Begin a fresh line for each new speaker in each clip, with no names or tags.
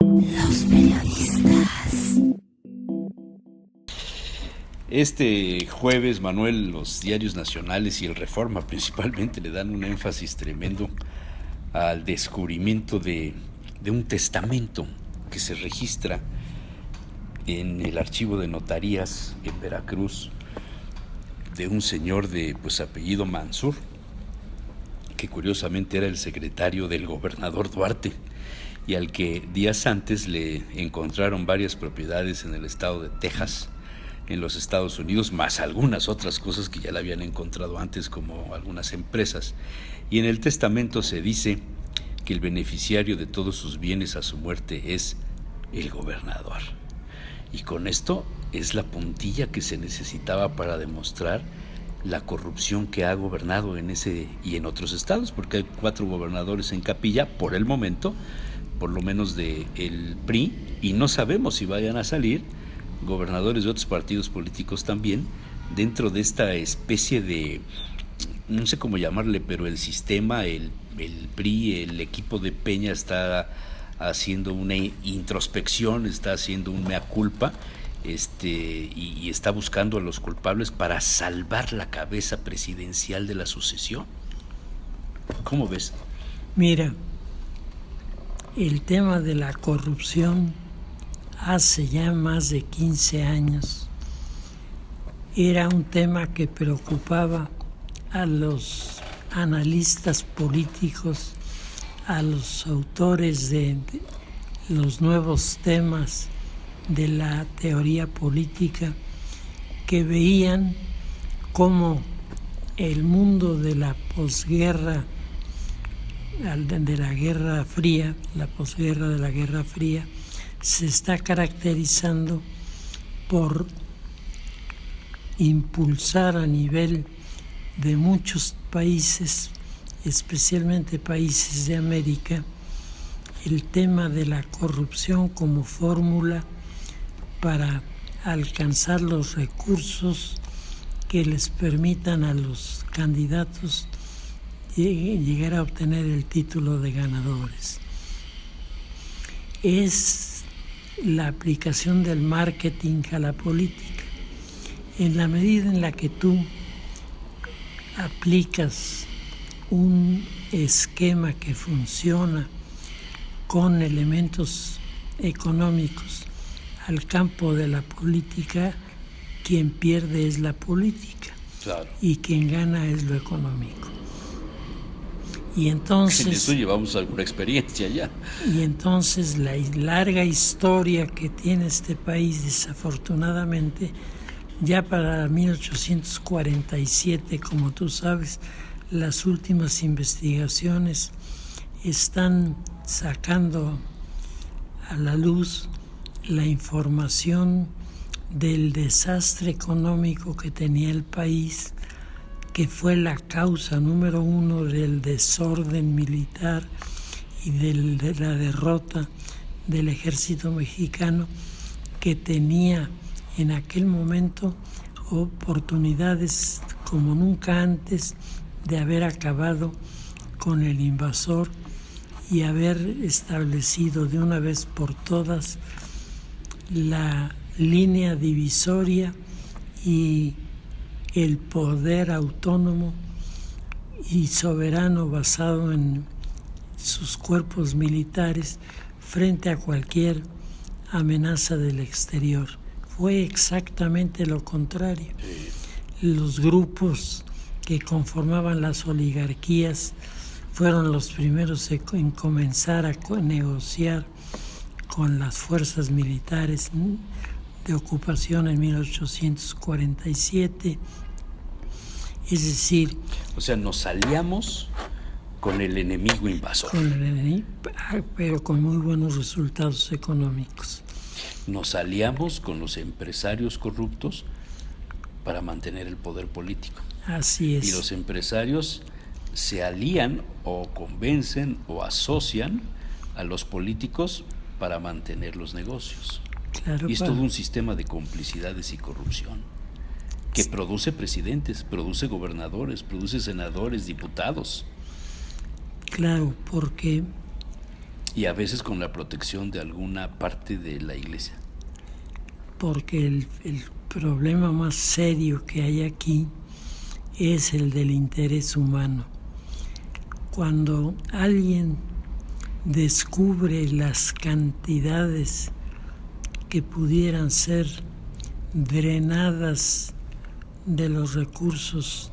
Los periodistas.
Este jueves, Manuel, los diarios nacionales y el Reforma principalmente le dan un énfasis tremendo al descubrimiento de un testamento que se registra en el archivo de notarías en Veracruz de un señor de apellido Mansur, que curiosamente era el secretario del gobernador Duarte y al que días antes le encontraron varias propiedades en el estado de Texas, en los Estados Unidos, más algunas otras cosas que ya le habían encontrado antes, como algunas empresas. Y en el testamento se dice que el beneficiario de todos sus bienes a su muerte es el gobernador. Y con esto es la puntilla que se necesitaba para demostrar la corrupción que ha gobernado en ese y en otros estados, porque hay 4 gobernadores en capilla por el momento, por lo menos del PRI, y no sabemos si vayan a salir gobernadores de otros partidos políticos también, dentro de esta especie de, no sé cómo llamarle, pero el sistema, el PRI, el equipo de Peña está haciendo una introspección, está haciendo un mea culpa, y está buscando a los culpables para salvar la cabeza presidencial de la sucesión. ¿Cómo ves?
Mira, el tema de la corrupción hace ya más de 15 años era un tema que preocupaba a los analistas políticos, a los autores de los nuevos temas de la teoría política, que veían cómo el mundo de la posguerra, de la Guerra Fría, la posguerra de la Guerra Fría, se está caracterizando por impulsar a nivel de muchos países, especialmente países de América, el tema de la corrupción como fórmula para alcanzar los recursos que les permitan a los candidatos llegar a obtener el título de ganadores. Es la aplicación del marketing a la política. En la medida en la que tú aplicas un esquema que funciona con elementos económicos al campo de la política, quien pierde es la política.
Claro.
Y quien gana es lo económico. Y entonces,
en eso llevamos alguna experiencia ya.
Y entonces la larga historia que tiene este país, desafortunadamente, ya para 1847, como tú sabes, las últimas investigaciones están sacando a la luz la información del desastre económico que tenía el país, que fue la causa número 1 del desorden militar y de la derrota del ejército mexicano, que tenía en aquel momento oportunidades como nunca antes de haber acabado con el invasor y haber establecido de una vez por todas la línea divisoria y el poder autónomo y soberano basado en sus cuerpos militares frente a cualquier amenaza del exterior. Fue exactamente lo contrario. Los grupos que conformaban las oligarquías fueron los primeros en comenzar a negociar con las fuerzas militares de ocupación en 1847. Es decir,
o sea, nos aliamos con el enemigo invasor.
Con el enemigo, pero con muy buenos resultados económicos.
Nos aliamos con los empresarios corruptos para mantener el poder político.
Así es.
Y los empresarios se alían o convencen o asocian a los políticos para mantener los negocios.
Claro,
y es todo un sistema de complicidades y corrupción que produce presidentes, produce gobernadores, produce senadores, diputados.
Claro, porque
Y a veces con la protección de alguna parte de la iglesia.
Porque el problema más serio que hay aquí es el del interés humano. Cuando alguien descubre las cantidades que pudieran ser drenadas de los recursos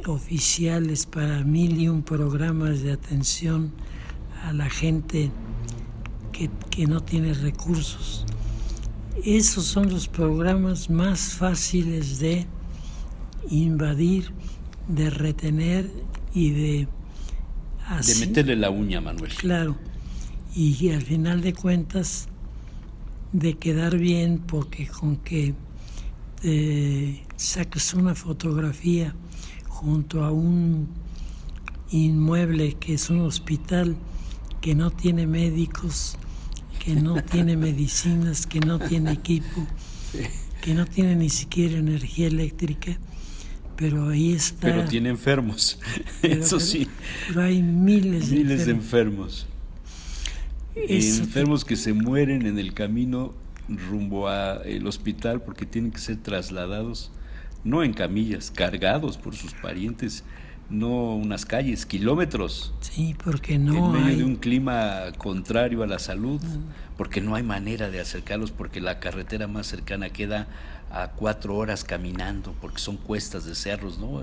oficiales para 1001 programas de atención a la gente que no tiene recursos, esos son los programas más fáciles de invadir, de retener y de
meterle la uña, Manuel.
Claro, y al final de cuentas de quedar bien, porque con que saques una fotografía junto a un inmueble que es un hospital que no tiene médicos, que no tiene medicinas, que no tiene equipo, que no tiene ni siquiera energía eléctrica, pero ahí está.
Pero tiene enfermos, eso sí.
Pero hay miles
de enfermos. Enfermos que se mueren en el camino rumbo al hospital porque tienen que ser trasladados, no en camillas, cargados por sus parientes, no unas calles, kilómetros.
Sí, porque no
en medio de un clima contrario a la salud, porque no hay manera de acercarlos, porque la carretera más cercana queda a 4 horas caminando, porque son cuestas de cerros, ¿no?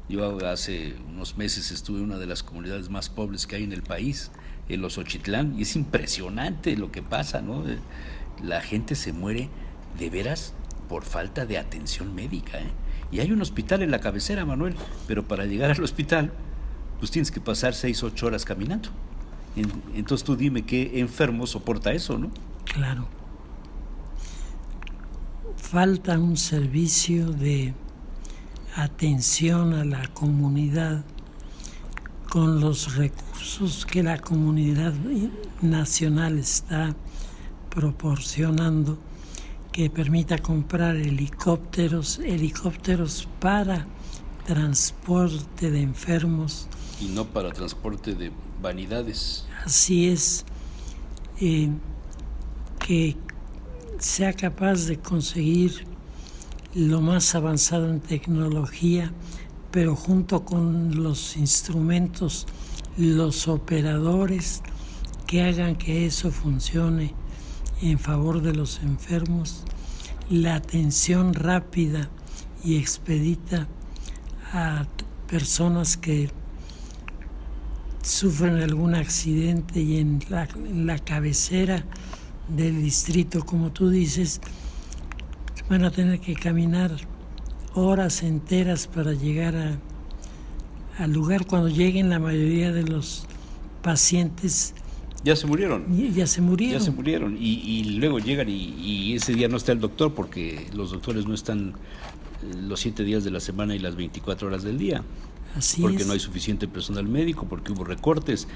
Yo hace unos meses estuve en una de las comunidades más pobres que hay en el país, en Los Ochitlán, y es impresionante lo que pasa, ¿no? La gente se muere de veras por falta de atención médica, ¿eh? Y hay un hospital en la cabecera, Manuel, pero para llegar al hospital, pues tienes que pasar 6-8 horas caminando. Entonces tú dime qué enfermo soporta eso, ¿no?
Claro. Falta un servicio de atención a la comunidad con los recursos que la comunidad nacional está proporcionando, que permita comprar helicópteros para transporte de enfermos.
Y no para transporte de vanidades.
Así es, que sea capaz de conseguir lo más avanzado en tecnología, pero junto con los instrumentos, los operadores que hagan que eso funcione en favor de los enfermos, la atención rápida y expedita a personas que sufren algún accidente y en la cabecera del distrito, como tú dices, van a tener que caminar horas enteras para llegar al lugar. Cuando lleguen, la mayoría de los pacientes
ya se murieron. Y luego llegan y ese día no está el doctor, porque los doctores no están los 7 días de la semana y las 24 horas del día. Porque no hay suficiente personal médico, porque hubo recortes.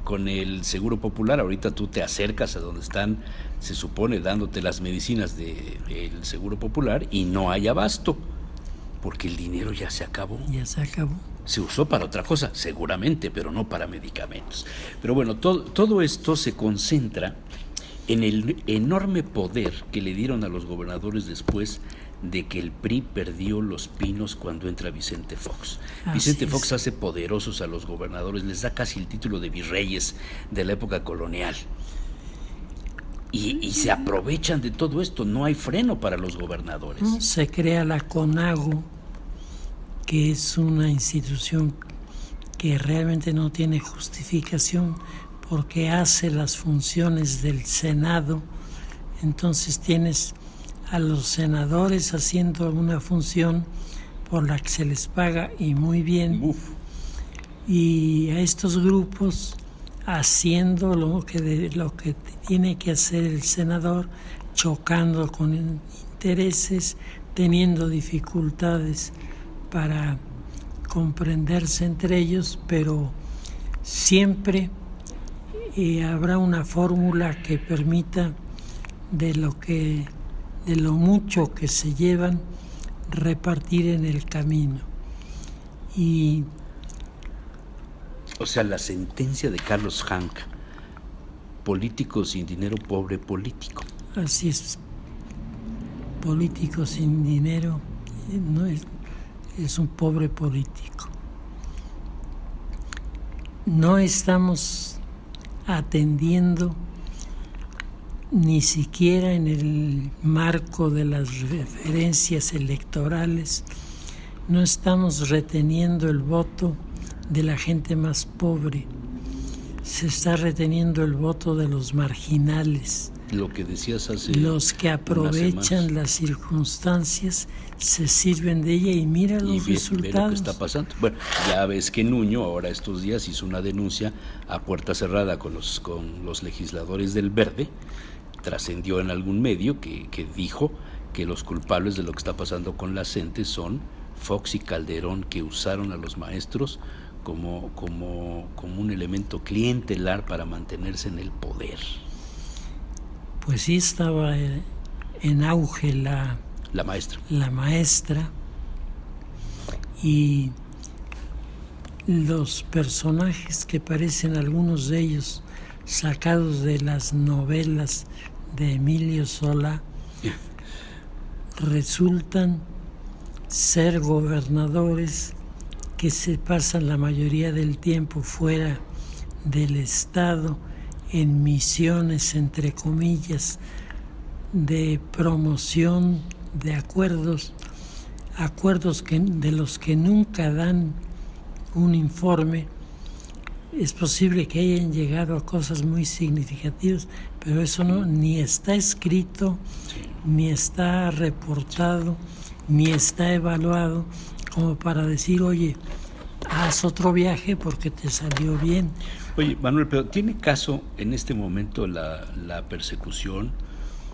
Con el Seguro Popular, ahorita tú te acercas a donde están, se supone, dándote las medicinas del Seguro Popular y no hay abasto, porque el dinero ya se acabó. Se usó para otra cosa, seguramente, pero no para medicamentos. Pero bueno, todo esto se concentra en el enorme poder que le dieron a los gobernadores después de que el PRI perdió Los Pinos cuando entra Vicente Fox. Vicente Fox hace poderosos a los gobernadores, les da casi el título de virreyes de la época colonial. Y se aprovechan de todo esto, no hay freno para los gobernadores.
Se crea la CONAGO, que es una institución que realmente no tiene justificación porque hace las funciones del Senado. Entonces tienes a los senadores haciendo una función por la que se les paga y muy bien. Y a estos grupos haciendo lo que tiene que hacer el senador, chocando con intereses, teniendo dificultades para comprenderse entre ellos, pero siempre habrá una fórmula que permita de lo mucho que se llevan, repartir en el camino.
O sea, la sentencia de Carlos Hank político sin dinero, pobre político.
Así es. Político sin dinero no es un pobre político. No estamos atendiendo ni siquiera en el marco de las referencias electorales, no estamos reteniendo el voto de la gente más pobre, se está reteniendo el voto de los marginales.
Lo que decías hace
los que aprovechan las circunstancias se sirven de ella y mira los resultados.
Ve lo que está pasando. Bueno, ya ves que Nuño ahora estos días hizo una denuncia a puerta cerrada con los legisladores del Verde. Trascendió en algún medio que dijo que los culpables de lo que está pasando con la CENTE son Fox y Calderón, que usaron a los maestros como un elemento clientelar para mantenerse en el poder.
Pues sí, estaba en auge la maestra, y los personajes que parecen, algunos de ellos sacados de las novelas de Emilio Solá, resultan ser gobernadores que se pasan la mayoría del tiempo fuera del Estado, en misiones, entre comillas, de promoción de acuerdos de los que nunca dan un informe. Es posible que hayan llegado a cosas muy significativas, pero eso ni está escrito, ni está reportado, ni está evaluado como para decir, oye, haz otro viaje porque te salió bien.
Oye, Manuel, pero ¿tiene caso en este momento la persecución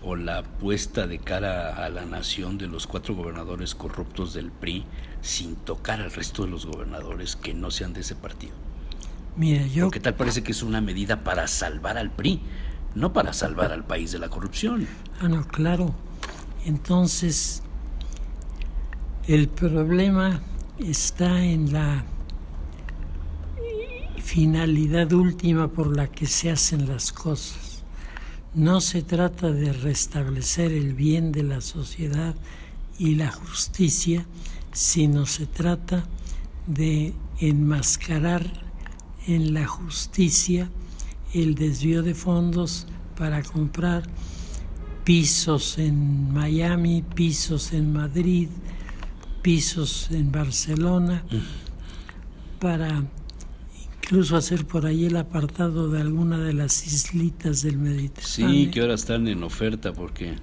o la puesta de cara a la nación de los 4 gobernadores corruptos del PRI sin tocar al resto de los gobernadores que no sean de ese partido?
Mira,
porque tal parece que es una medida para salvar al PRI, no para salvar al país de la corrupción.
No, claro. Entonces, el problema está en la finalidad última por la que se hacen las cosas. No se trata de restablecer el bien de la sociedad y la justicia, sino se trata de enmascarar en la justicia el desvío de fondos para comprar pisos en Miami, pisos en Madrid, pisos en Barcelona, para incluso hacer por ahí el apartado de alguna de las islitas del Mediterráneo.
Sí, que ahora están en oferta porque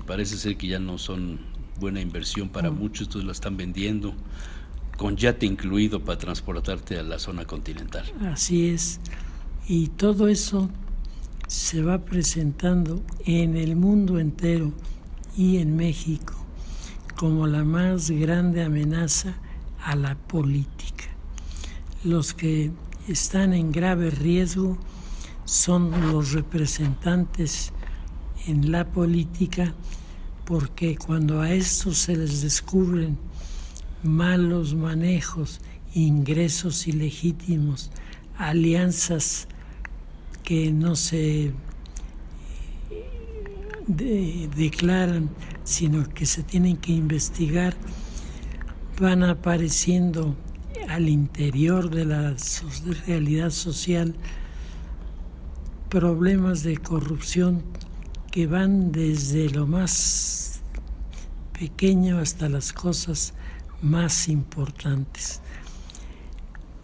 parece ser que ya no son buena inversión para muchos, entonces la están vendiendo con yate incluido para transportarte a la zona continental.
Así es, y todo eso se va presentando en el mundo entero y en México como la más grande amenaza a la política. Los que están en grave riesgo son los representantes en la política, porque cuando a estos se les descubren malos manejos, ingresos ilegítimos, alianzas que no se declaran, sino que se tienen que investigar, van apareciendo al interior de la realidad social problemas de corrupción que van desde lo más pequeño hasta las cosas más importantes.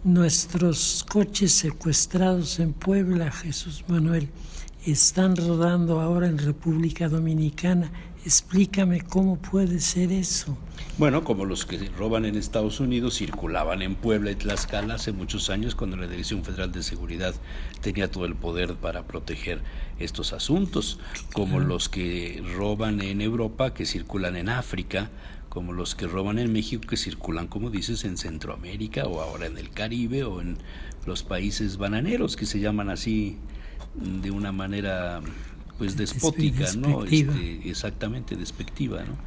Nuestros coches secuestrados en Puebla, Jesús Manuel, están rodando ahora en República Dominicana. Explícame cómo puede ser eso.
Bueno, como los que roban en Estados Unidos circulaban en Puebla y Tlaxcala hace muchos años, cuando la Dirección Federal de Seguridad tenía todo el poder para proteger estos asuntos, como los que roban en Europa, que circulan en África, como los que roban en México, que circulan, como dices, en Centroamérica o ahora en el Caribe o en los países bananeros, que se llaman así de una manera pues despótica, ¿no? Exactamente, despectiva, ¿no?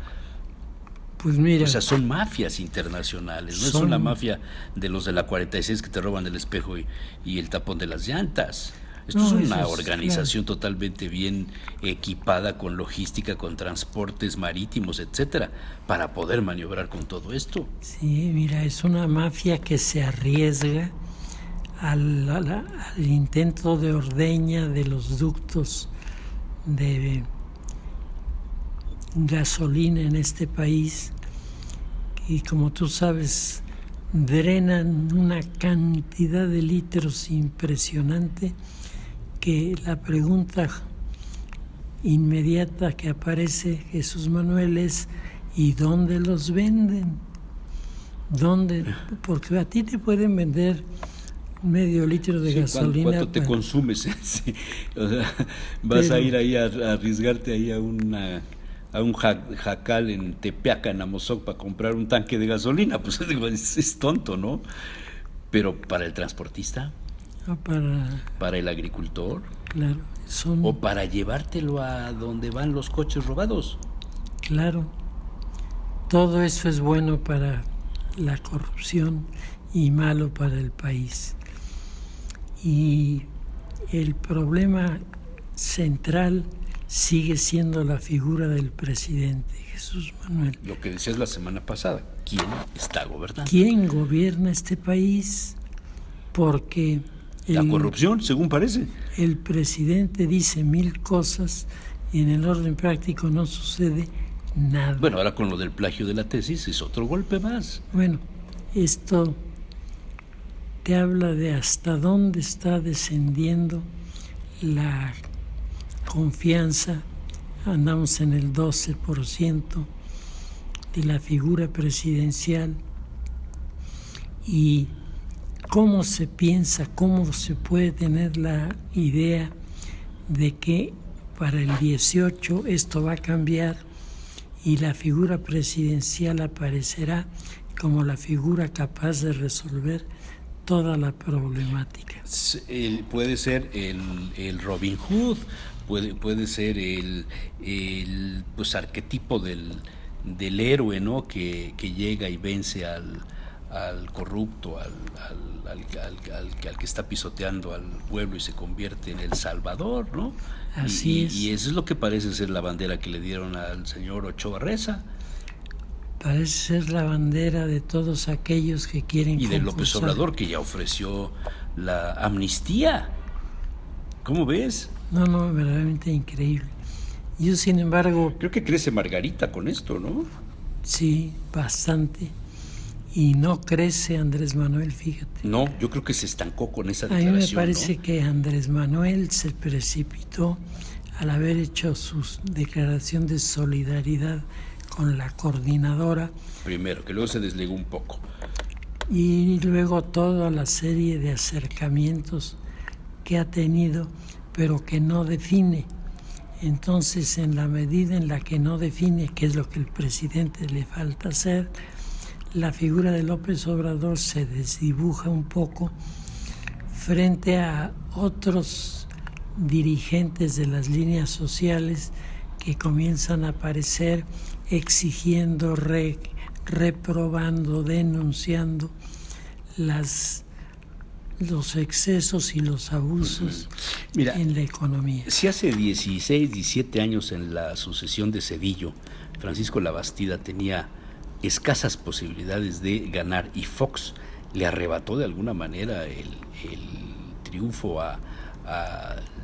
Pues mira,
o sea, son mafias internacionales, no son la mafia de los de la 46 que te roban el espejo y el tapón de las llantas. Esto
No,
es
eso
una
es
organización totalmente bien equipada con logística, con transportes marítimos, etcétera, para poder maniobrar con todo esto.
Sí, mira, es una mafia que se arriesga al intento de ordeña de los ductos de gasolina en este país, y como tú sabes, drenan una cantidad de litros impresionante, que la pregunta inmediata que aparece, Jesús Manuel, es ¿y dónde los venden? ¿Dónde? Porque a ti te pueden vender medio litro de gasolina.
¿Cuánto te consumes? Sí, o sea, vas a ir ahí a arriesgarte ahí a un jacal en Tepeaca, en Amozoc, para comprar un tanque de gasolina. Pues digo, es tonto, ¿no? Pero para el transportista, para el agricultor,
claro,
o para llevártelo a donde van los coches robados.
Claro, todo eso es bueno para la corrupción y malo para el país. Y el problema central sigue siendo la figura del presidente, Jesús Manuel.
Lo que decías la semana pasada, ¿quién está gobernando?
¿Quién gobierna este país? Porque
la corrupción, según parece.
El presidente dice 1000 cosas y en el orden práctico no sucede nada.
Bueno, ahora con lo del plagio de la tesis es otro golpe más.
Bueno, esto te habla de hasta dónde está descendiendo la confianza. Andamos en el 12% de la figura presidencial, y cómo se piensa, cómo se puede tener la idea de que para el 18 esto va a cambiar y la figura presidencial aparecerá como la figura capaz de resolver toda la problemática.
Puede ser el Robin Hood, puede ser el pues arquetipo del héroe, ¿no? Que llega y vence al corrupto, al que está pisoteando al pueblo y se convierte en el salvador, ¿no?
Así es.
Y eso es lo que parece ser la bandera que le dieron al señor Ochoa Reza.
Parece ser la bandera de todos aquellos que quieren
y de López Obrador, que ya ofreció la amnistía. ¿Cómo ves?
No, verdaderamente increíble. Yo, sin embargo...
Creo que crece Margarita con esto, ¿no?
Sí, bastante. Y no crece Andrés Manuel, fíjate.
No, yo creo que se estancó con esa declaración.
A mí me parece, ¿no?, que Andrés Manuel se precipitó al haber hecho su declaración de solidaridad con la coordinadora.
Primero, que luego se desligó un poco.
Y luego toda la serie de acercamientos que ha tenido, pero que no define. Entonces, en la medida en la que no define, que es lo que el presidente le falta hacer, la figura de López Obrador se desdibuja un poco frente a otros dirigentes de las líneas sociales que comienzan a aparecer exigiendo, reprobando, denunciando los excesos y los abusos en la economía.
Si hace 16, 17 años, en la sucesión de Zedillo, Francisco Labastida tenía escasas posibilidades de ganar y Fox le arrebató de alguna manera el triunfo a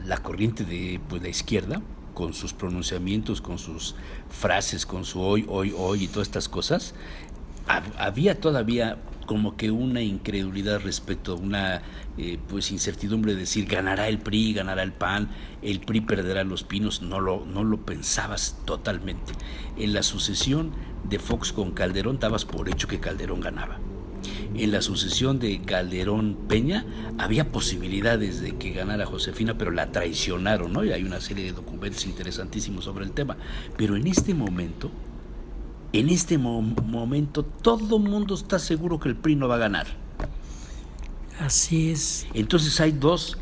la corriente de la izquierda, con sus pronunciamientos, con sus frases, con su hoy y todas estas cosas, había todavía como que una incredulidad respecto a una incertidumbre de decir ganará el PRI, ganará el PAN, el PRI perderá Los Pinos. No lo pensabas totalmente. En la sucesión de Fox con Calderón dabas por hecho que Calderón ganaba. En la sucesión de Calderón-Peña había posibilidades de que ganara Josefina, pero la traicionaron, ¿no? Y hay una serie de documentos interesantísimos sobre el tema. Pero en este momento, todo el mundo está seguro que el PRI no va a ganar.
Así es.
Entonces hay dos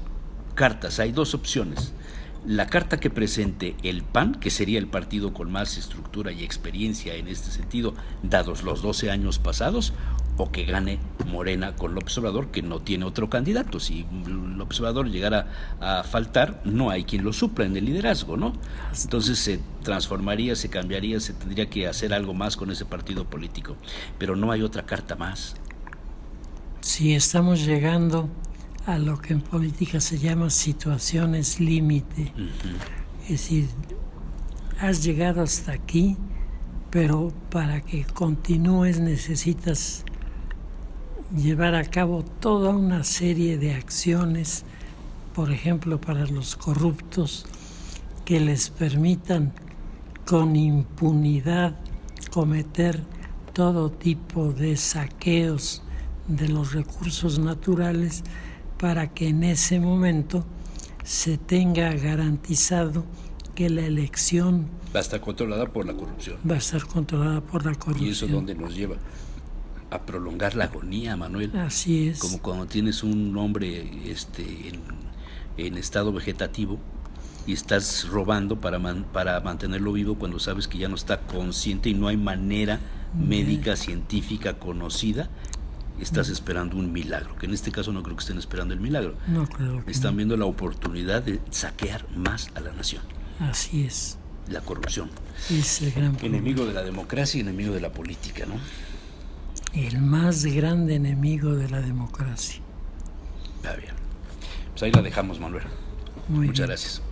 cartas, hay dos opciones. La carta que presente el PAN, que sería el partido con más estructura y experiencia en este sentido, dados los 12 años pasados, o que gane Morena con López Obrador, que no tiene otro candidato. Si López Obrador llegara a faltar, no hay quien lo supla en el liderazgo, ¿no? Entonces se transformaría, se cambiaría, se tendría que hacer algo más con ese partido político. Pero no hay otra carta más.
Sí, estamos llegando a lo que en política se llama situaciones límite. Es decir, has llegado hasta aquí, pero para que continúes necesitas llevar a cabo toda una serie de acciones, por ejemplo, para los corruptos, que les permitan con impunidad cometer todo tipo de saqueos de los recursos naturales, para que en ese momento se tenga garantizado que la elección
Va a estar controlada por la corrupción.
va a estar controlada por la corrupción.
¿Y eso dónde nos lleva? A prolongar la agonía, Manuel.
Así es.
Como cuando tienes un hombre en estado vegetativo y estás robando para mantenerlo vivo cuando sabes que ya no está consciente y no hay manera médica, científica, conocida. Estás esperando un milagro, que en este caso no creo que estén esperando el milagro.
No, claro que
Están
no.
viendo la oportunidad de saquear más a la nación.
Así es.
La corrupción.
Es el gran problema.
Enemigo de la democracia y enemigo de la política, ¿no?
El más grande enemigo de la democracia.
Está bien. Pues ahí la dejamos, Manuel.
Muy
Muchas
bien.
gracias.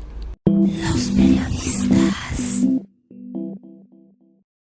Los periodistas.